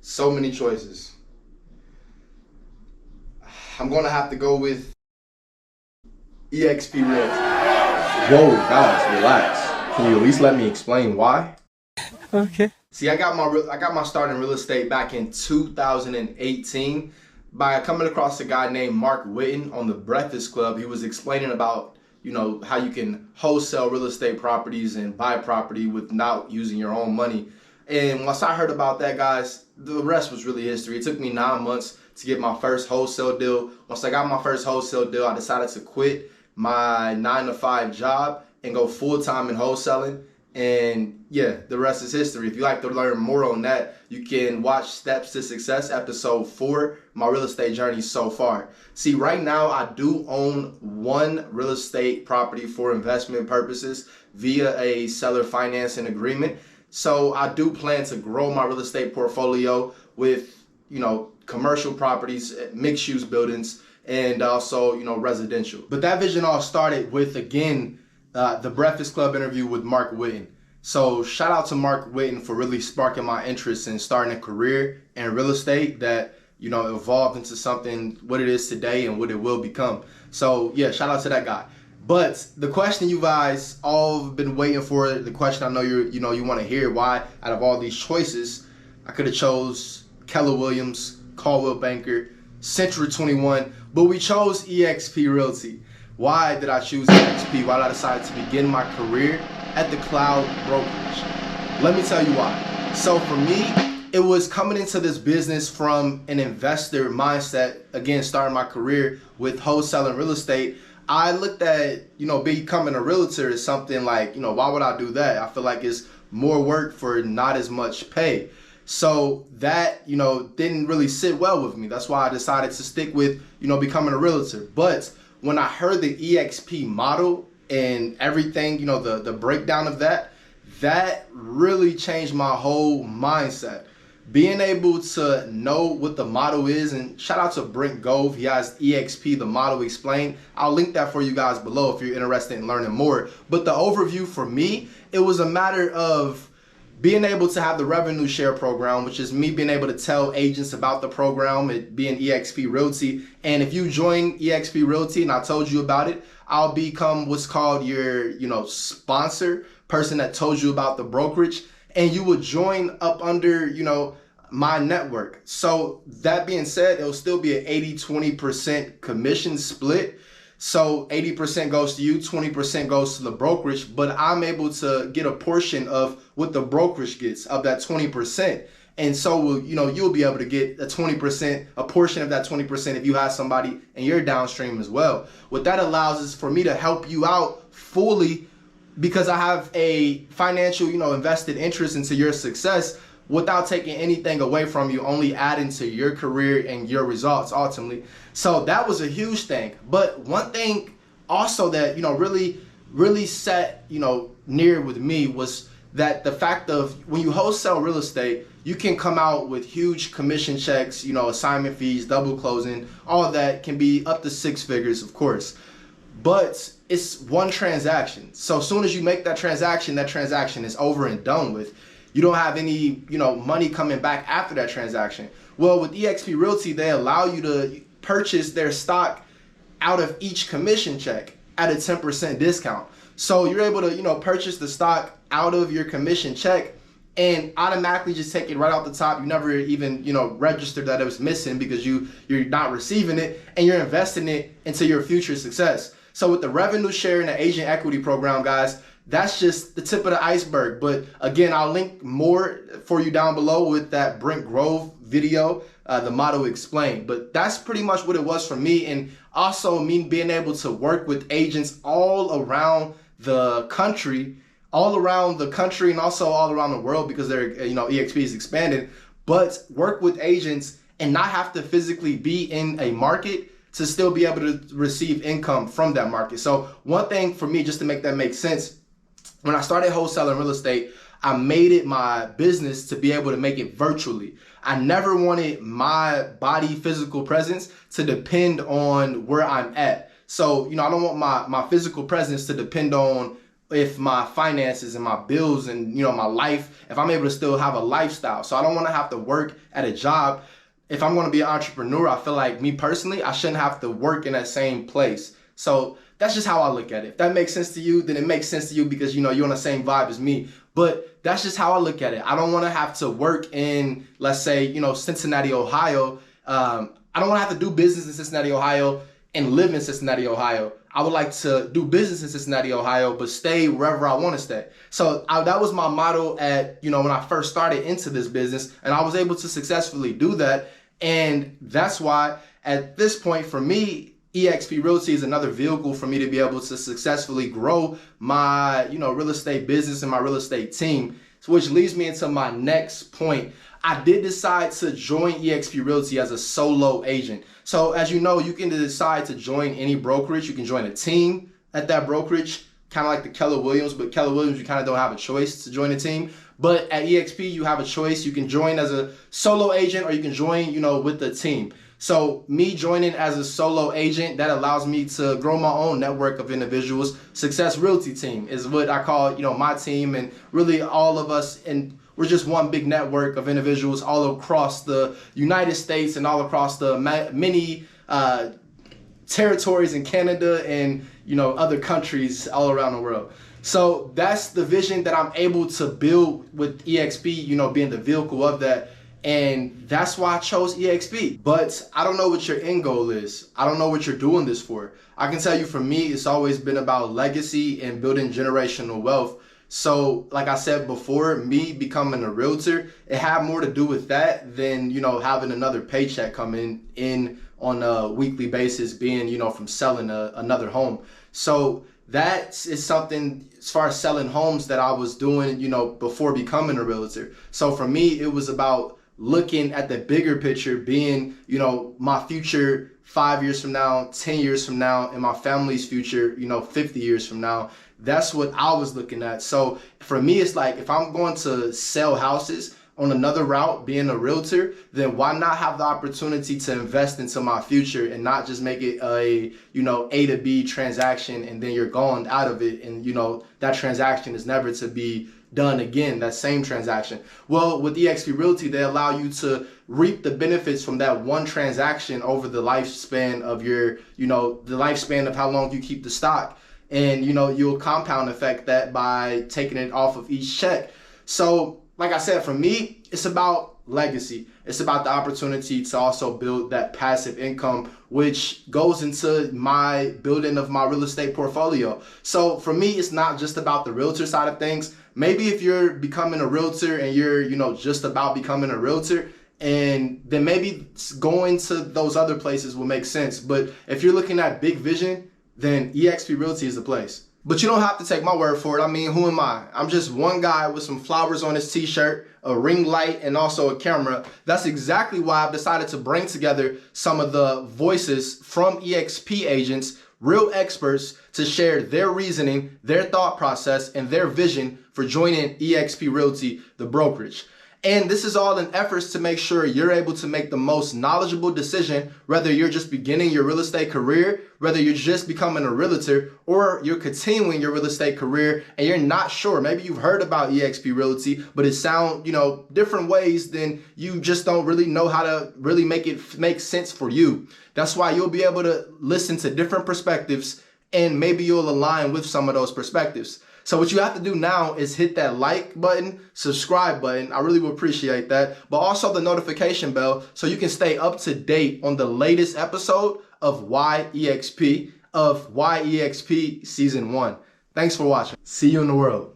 So many choices. I'm gonna have to go with EXP Realty. Whoa, guys, relax. Can you at least let me explain why? Okay. See, I got my start in real estate back in 2018 by coming across a guy named Mark Witten on the Breakfast Club. He was explaining about, how you can wholesale real estate properties and buy property without using your own money. And once I heard about that, guys, the rest was really history. It took me 9 months to get my first wholesale deal. Once I got my first wholesale deal, I decided to quit my 9-to-5 job and go full-time in wholesaling. And yeah, the rest is history. If you'd like to learn more on that, you can watch Steps to Success, episode 4, my real estate journey so far. See, right now I do own one real estate property for investment purposes via a seller financing agreement. So I do plan to grow my real estate portfolio with, commercial properties, mixed use buildings, and also, residential. But that vision all started with, again, the Breakfast Club interview with Mark Witten. So shout out to Mark Witten for really sparking my interest in starting a career in real estate that, evolved into something, what it is today and what it will become. So yeah, shout out to that guy. But the question you guys all have been waiting for, the question I know you want to hear, why out of all these choices, I could have chose Keller Williams, Coldwell Banker, Century 21, but we chose EXP Realty. Why did I choose EXP? Why did I decide to begin my career at the cloud brokerage? Let me tell you why. So for me, it was coming into this business from an investor mindset, again, starting my career with wholesaling real estate. I looked at, becoming a realtor as something like, why would I do that? I feel like it's more work for not as much pay. So that, didn't really sit well with me. That's why I decided to stick with, becoming a realtor. But when I heard the EXP model and everything, the breakdown of that really changed my whole mindset. Being able to know what the model is, and shout out to Brent Gove, he has EXP, the model explained. I'll link that for you guys below if you're interested in learning more. But the overview for me, it was a matter of being able to have the revenue share program, which is me being able to tell agents about the program, it being EXP Realty. And if you join EXP Realty and I told you about it, I'll become what's called your, sponsor, person that told you about the brokerage, and you would join up under, my network. So that being said, it'll still be an 80-20% commission split. So 80% goes to you, 20% goes to the brokerage, but I'm able to get a portion of what the brokerage gets of that 20%. And so, you'll be able to get a 20%, a portion of that 20% if you have somebody in your downstream as well. What that allows is for me to help you out fully because I have a financial, invested interest into your success without taking anything away from you, only adding to your career and your results ultimately. So that was a huge thing. But one thing also that, really set, near with me was that the fact of when you wholesale real estate, you can come out with huge commission checks, assignment fees, double closing, all that can be up to 6 figures, of course. But it's one transaction. So as soon as you make that transaction is over and done with. You don't have any, money coming back after that transaction. Well, with EXP Realty, they allow you to purchase their stock out of each commission check at a 10% discount. So you're able to, purchase the stock out of your commission check and automatically just take it right off the top. You never even, registered that it was missing because you're not receiving it and you're investing it into your future success. So with the revenue share and the agent equity program, guys, that's just the tip of the iceberg. But again, I'll link more for you down below with that Brent Grove video, the model explained. But that's pretty much what it was for me. And also me being able to work with agents all around the country, and also all around the world because they're, EXP is expanded, but work with agents and not have to physically be in a market to still be able to receive income from that market. So one thing for me, just to make that make sense, when I started wholesaling real estate, I made it my business to be able to make it virtually. I never wanted my body physical presence to depend on where I'm at. So, I don't want my physical presence to depend on if my finances and my bills and my life, if I'm able to still have a lifestyle. So I don't want to have to work at a job. If I'm going to be an entrepreneur, I feel like me personally, I shouldn't have to work in that same place. So that's just how I look at it. If that makes sense to you, then it makes sense to you because you're on the same vibe as me. But that's just how I look at it. I don't want to have to work in, let's say, Cincinnati, Ohio. I don't want to have to do business in Cincinnati, Ohio and live in Cincinnati, Ohio. I would like to do business in Cincinnati, Ohio, but stay wherever I want to stay. So that was my motto at, when I first started into this business, and I was able to successfully do that. And that's why at this point for me, EXP Realty is another vehicle for me to be able to successfully grow my, real estate business and my real estate team, which leads me into my next point. I did decide to join EXP Realty as a solo agent. So as you know, you can decide to join any brokerage. You can join a team at that brokerage, kind of like the Keller Williams, but Keller Williams, you kind of don't have a choice to join a team. But at EXP, you have a choice. You can join as a solo agent or you can join, with the team. So me joining as a solo agent, that allows me to grow my own network of individuals. Success Realty Team is what I call, my team, and really all of us, and we're just one big network of individuals all across the United States and all across the many territories in Canada and, other countries all around the world. So that's the vision that I'm able to build with EXP, being the vehicle of that. And that's why I chose EXP. But I don't know what your end goal is. I don't know what you're doing this for. I can tell you for me, it's always been about legacy and building generational wealth. So like I said before, me becoming a realtor, it had more to do with that than, having another paycheck coming in on a weekly basis, being, from selling another home. So that is something as far as selling homes that I was doing, before becoming a realtor. So for me, it was about looking at the bigger picture, being, my future 5 years from now, 10 years from now, and my family's future, 50 years from now. That's what I was looking at. So for me, it's like, if I'm going to sell houses on another route, being a realtor, then why not have the opportunity to invest into my future and not just make it a, A to B transaction and then you're gone out of it. And, that transaction is never to be done again, that same transaction. Well, with EXP Realty, they allow you to reap the benefits from that one transaction over the lifespan of your, the lifespan of how long you keep the stock. And, you'll compound effect that by taking it off of each check. So, like I said, for me, it's about legacy. It's about the opportunity to also build that passive income, which goes into my building of my real estate portfolio. So for me, it's not just about the realtor side of things. Maybe if you're becoming a realtor and you're, just about becoming a realtor, and then maybe going to those other places will make sense. But if you're looking at big vision, then EXP Realty is the place. But you don't have to take my word for it. I mean, who am I? I'm just one guy with some flowers on his t-shirt, a ring light, and also a camera. That's exactly why I've decided to bring together some of the voices from EXP agents, real experts, to share their reasoning, their thought process, and their vision for joining EXP Realty, the brokerage. And this is all in efforts to make sure you're able to make the most knowledgeable decision, whether you're just beginning your real estate career, whether you're just becoming a realtor, or you're continuing your real estate career and you're not sure. Maybe you've heard about EXP Realty, but it sounds, different ways, then you just don't really know how to really make it make sense for you. That's why you'll be able to listen to different perspectives and maybe you'll align with some of those perspectives. So what you have to do now is hit that like button, subscribe button. I really would appreciate that. But also the notification bell so you can stay up to date on the latest episode of YEXP Season 1. Thanks for watching. See you in the world.